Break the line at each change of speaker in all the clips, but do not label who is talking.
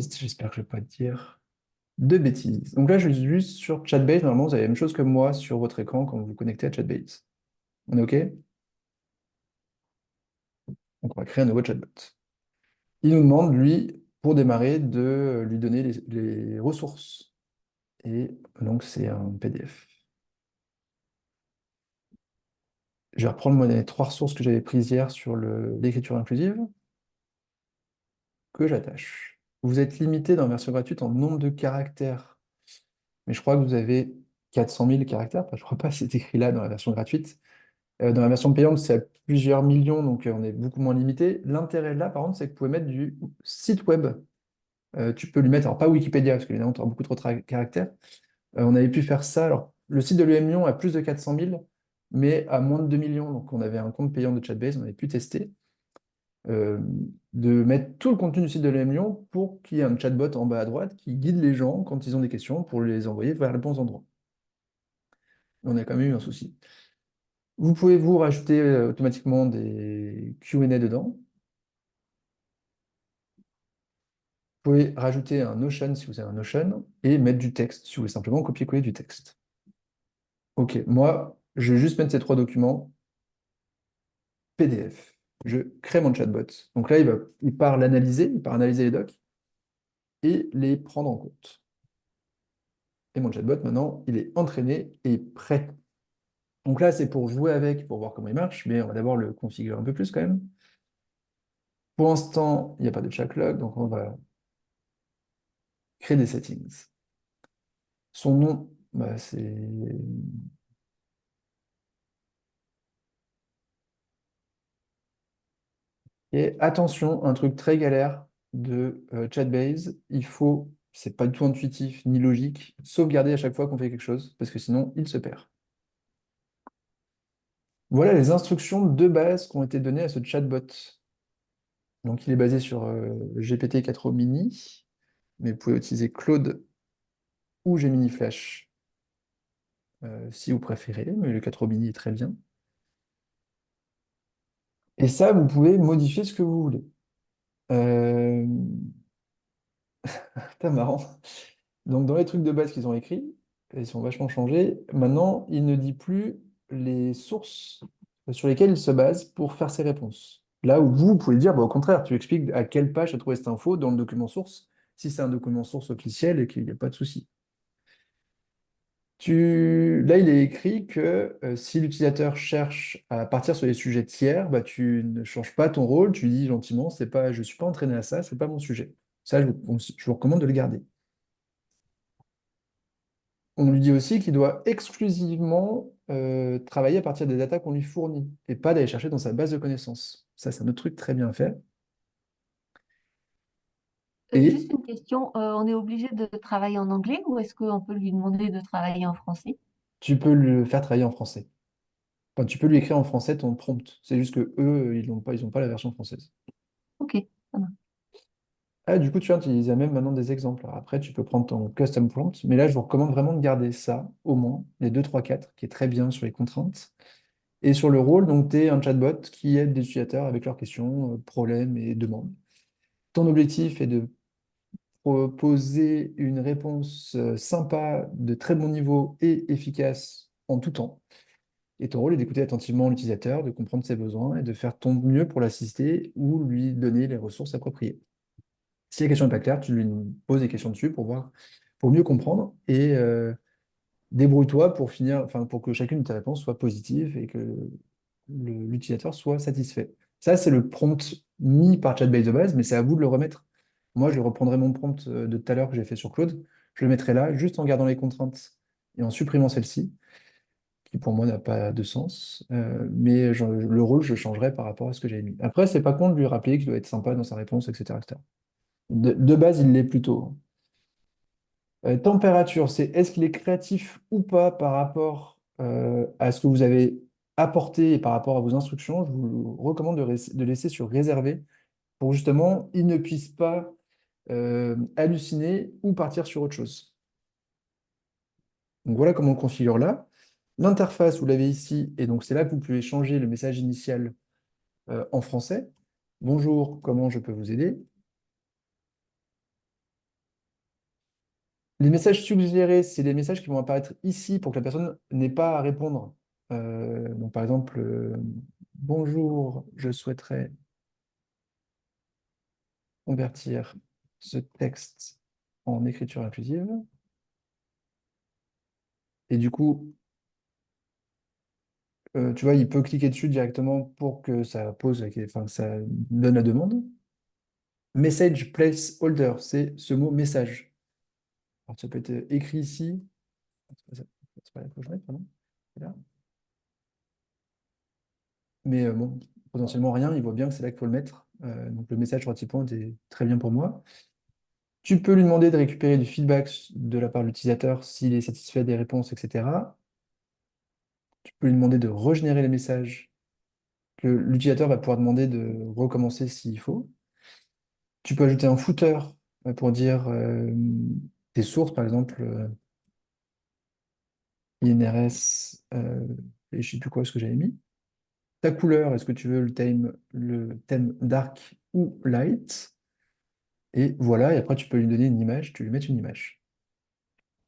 J'espère que je ne vais pas dire de bêtises. Donc là, je suis juste sur Chatbase. Normalement, vous avez la même chose que moi sur votre écran quand vous vous connectez à Chatbase. On est OK? Donc on va créer un nouveau chatbot. Il nous demande, lui, pour démarrer, de lui donner les ressources. Et donc, c'est un PDF. Je vais reprendre moi, les trois ressources que j'avais prises hier sur l'écriture inclusive, que j'attache. Vous êtes limité dans la version gratuite en nombre de caractères. Mais je crois que vous avez 400 000 caractères. Enfin, je ne crois pas que c'est écrit là dans la version gratuite. Dans la version payante, c'est à plusieurs millions, donc on est beaucoup moins limité. L'intérêt là, par contre, c'est que vous pouvez mettre du site web. Tu peux lui mettre, alors pas Wikipédia, parce qu'évidemment, tu auras beaucoup trop de caractères. On avait pu faire ça. Alors, le site de l'EM Lyon a plus de 400 000, mais à moins de 2 millions. Donc, on avait un compte payant de Chatbase, on avait pu tester, euh, de mettre tout le contenu du site de l'EM Lyon pour qu'il y ait un chatbot en bas à droite qui guide les gens quand ils ont des questions pour les envoyer vers les bons endroits. On a quand même eu un souci. Vous pouvez vous rajouter automatiquement des Q&A dedans. Vous pouvez rajouter un Notion si vous avez un Notion et mettre du texte si vous voulez simplement copier-coller du texte. Ok, moi, je vais juste mettre ces trois documents PDF. Je crée mon chatbot. Donc là, il part l'analyser, il part analyser les docs et les prendre en compte. Et mon chatbot, maintenant, il est entraîné et prêt. Donc là, c'est pour jouer avec, pour voir comment il marche, mais on va d'abord le configurer un peu plus quand même. Pour l'instant, il n'y a pas de chat log, donc on va créer des settings. Son nom, bah, c'est... Et attention, un truc très galère de Chatbase, c'est pas du tout intuitif ni logique, sauvegarder à chaque fois qu'on fait quelque chose, parce que sinon, il se perd. Voilà les instructions de base qui ont été données à ce chatbot. Donc, il est basé sur GPT-4o Mini, mais vous pouvez utiliser Claude ou Gemini Flash si vous préférez, mais le 4o Mini est très bien. Et ça, vous pouvez modifier ce que vous voulez. Euh... C'est marrant. Donc, dans les trucs de base qu'ils ont écrits, ils sont vachement changés. Maintenant, il ne dit plus les sources sur lesquelles il se base pour faire ses réponses. Là où vous pouvez dire, bah, au contraire, tu expliques à quelle page tu as trouvé cette info dans le document source, si c'est un document source officiel et qu'il n'y a pas de souci. Là, il est écrit que si l'utilisateur cherche à partir sur les sujets tiers, bah, tu ne changes pas ton rôle, tu dis gentiment, c'est pas, je ne suis pas entraîné à ça, c'est pas mon sujet. Ça, je vous recommande de le garder. On lui dit aussi qu'il doit exclusivement travailler à partir des datas qu'on lui fournit et pas d'aller chercher dans sa base de connaissances. Ça, c'est un autre truc très bien fait. Et
Juste une question, on est obligé de travailler en anglais ou est-ce qu'on peut lui demander de travailler en français?
tu peux le faire travailler en français. Enfin, tu peux lui écrire en français ton prompt. C'est juste que eux, ils ont pas la version française.
Ok, ça marche.
Ah, du coup, tu vois, ils même maintenant des exemples. Alors après, tu peux prendre ton custom prompt, mais là, je vous recommande vraiment de garder ça, au moins, les 2, 3, 4, qui est très bien sur les contraintes. Et sur le rôle, donc, tu es un chatbot qui aide des utilisateurs avec leurs questions, problèmes et demandes. Ton objectif est de proposer une réponse sympa, de très bon niveau et efficace en tout temps. Et ton rôle est d'écouter attentivement l'utilisateur, de comprendre ses besoins et de faire ton mieux pour l'assister ou lui donner les ressources appropriées. Si la question n'est pas claire, tu lui poses des questions dessus pour voir, pour mieux comprendre et débrouille-toi pour finir, enfin, pour que chacune de tes réponses soit positive et que l'utilisateur soit satisfait. Ça, c'est le prompt mis par Chatbase de base, mais c'est à vous de le remettre. Moi, je reprendrai mon prompt de tout à l'heure que j'ai fait sur Claude. Je le mettrai là, juste en gardant les contraintes et en supprimant celle-ci, qui pour moi n'a pas de sens. Mais le rôle, je changerai par rapport à ce que j'avais mis. Après, c'est pas con de lui rappeler qu'il doit être sympa dans sa réponse, etc., etc. De base, il l'est plutôt. Température, c'est est-ce qu'il est créatif ou pas par rapport à ce que vous avez apporté et par rapport à vos instructions. Je vous recommande de laisser sur réservé pour justement il ne puisse pas halluciner ou partir sur autre chose. Donc voilà comment on le configure là. L'interface, vous l'avez ici, et donc c'est là que vous pouvez changer le message initial en français. Bonjour, comment je peux vous aider? Les messages suggérés, c'est les messages qui vont apparaître ici pour que la personne n'ait pas à répondre. Donc, par exemple, bonjour, je souhaiterais convertir ce texte en écriture inclusive. Et du coup, tu vois, il peut cliquer dessus directement pour que ça pose, enfin, que ça donne la demande. Message placeholder, c'est ce mot message. Alors, ça peut être écrit ici. C'est pas là qu'il faut que je mette, pardon. C'est là. Mais bon, potentiellement rien, il voit bien que c'est là qu'il faut le mettre. Donc le message sur point est très bien pour moi. Tu peux lui demander de récupérer du feedback de la part de l'utilisateur s'il est satisfait des réponses, etc. Tu peux lui demander de régénérer les messages que l'utilisateur va pouvoir demander de recommencer s'il faut. Tu peux ajouter un footer pour dire tes sources, par exemple, INRS, et je ne sais plus quoi ce que j'avais mis. Ta couleur, est-ce que tu veux le thème dark ou light? Et voilà, et après tu peux lui donner une image, tu lui mets une image.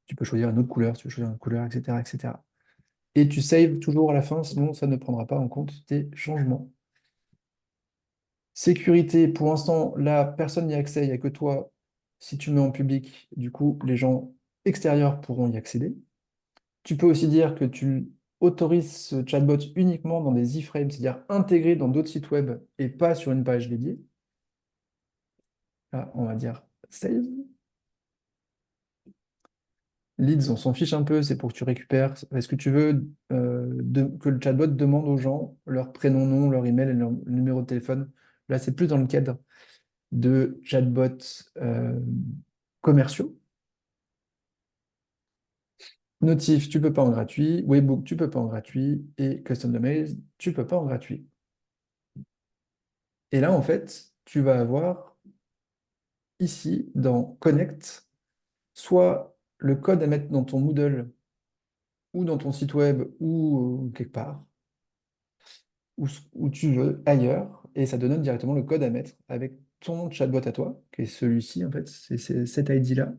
Tu peux choisir une autre couleur, si tu veux choisir une couleur, etc., etc. Et tu saves toujours à la fin, sinon ça ne prendra pas en compte tes changements. Sécurité, pour l'instant, là, personne n'y a accès, il n'y a que toi. Si tu mets en public, du coup, les gens extérieurs pourront y accéder. Tu peux aussi dire que tu autorises ce chatbot uniquement dans des iframes, c'est-à-dire intégré dans d'autres sites web et pas sur une page dédiée. Là, on va dire save. Leads, on s'en fiche un peu, c'est pour que tu récupères. Est-ce que tu veux que le chatbot demande aux gens leur prénom, nom, leur email et leur numéro de téléphone? Là, c'est plus dans le cadre de chatbots commerciaux. Notif, tu peux pas en gratuit. Webbook, tu peux pas en gratuit. Et Custom Domains, tu peux pas en gratuit. Et là, en fait, tu vas avoir ici, dans Connect, soit le code à mettre dans ton Moodle ou dans ton site web ou quelque part, où tu veux, ailleurs, et ça te donne directement le code à mettre avec ton chatbot à toi, qui est celui-ci, en fait, c'est cet ID-là.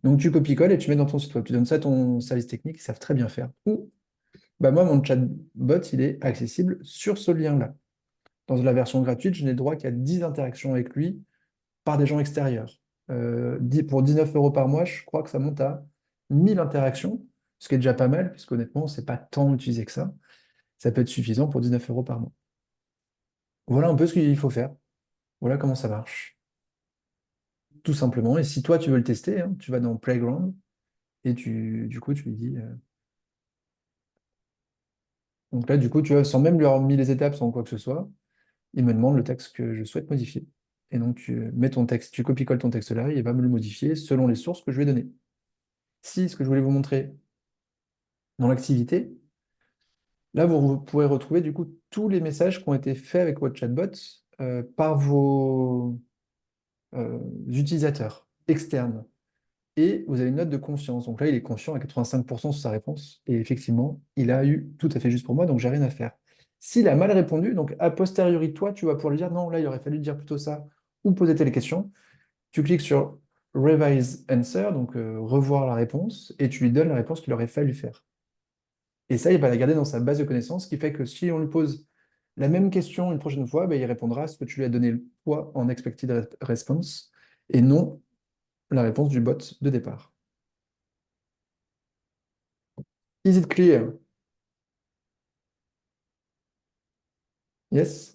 Donc tu copies-colles et tu mets dans ton site web. Tu donnes ça à ton service technique, ils savent très bien faire. Ou, bah moi, mon chatbot, il est accessible sur ce lien-là. Dans la version gratuite, je n'ai le droit qu'à 10 interactions avec lui par des gens extérieurs. Pour 19 euros par mois, je crois que ça monte à 1000 interactions, ce qui est déjà pas mal, puisqu'honnêtement, c'est pas tant utilisé que ça. Ça peut être suffisant pour 19 euros par mois. Voilà un peu ce qu'il faut faire. Voilà comment ça marche. Tout simplement. Et si toi, tu veux le tester, hein, tu vas dans Playground et du coup, tu lui dis. Donc là, du coup, tu vois, sans même lui avoir mis les étapes, sans quoi que ce soit, il me demande le texte que je souhaite modifier. Et donc, tu mets ton texte, tu copies-colles ton texte là, et il va me le modifier selon les sources que je lui ai données. Si, ce que je voulais vous montrer dans l'activité, là, vous pourrez retrouver du coup tous les messages qui ont été faits avec votre chatbot par vos utilisateurs externes. Et vous avez une note de confiance. Donc là, il est confiant à 85% sur sa réponse. Et effectivement, il a eu tout à fait juste pour moi, donc j'ai rien à faire. S'il a mal répondu, donc a posteriori, toi, tu vas pouvoir lui dire non, là, il aurait fallu dire plutôt ça, ou poser telle question. Tu cliques sur Revise Answer, donc revoir la réponse, et tu lui donnes la réponse qu'il aurait fallu faire. Et ça, il va la garder dans sa base de connaissances, ce qui fait que si on lui pose la même question une prochaine fois, ben, il répondra à ce que tu lui as donné toi en expected response, et non la réponse du bot de départ. Is it clear? Yes?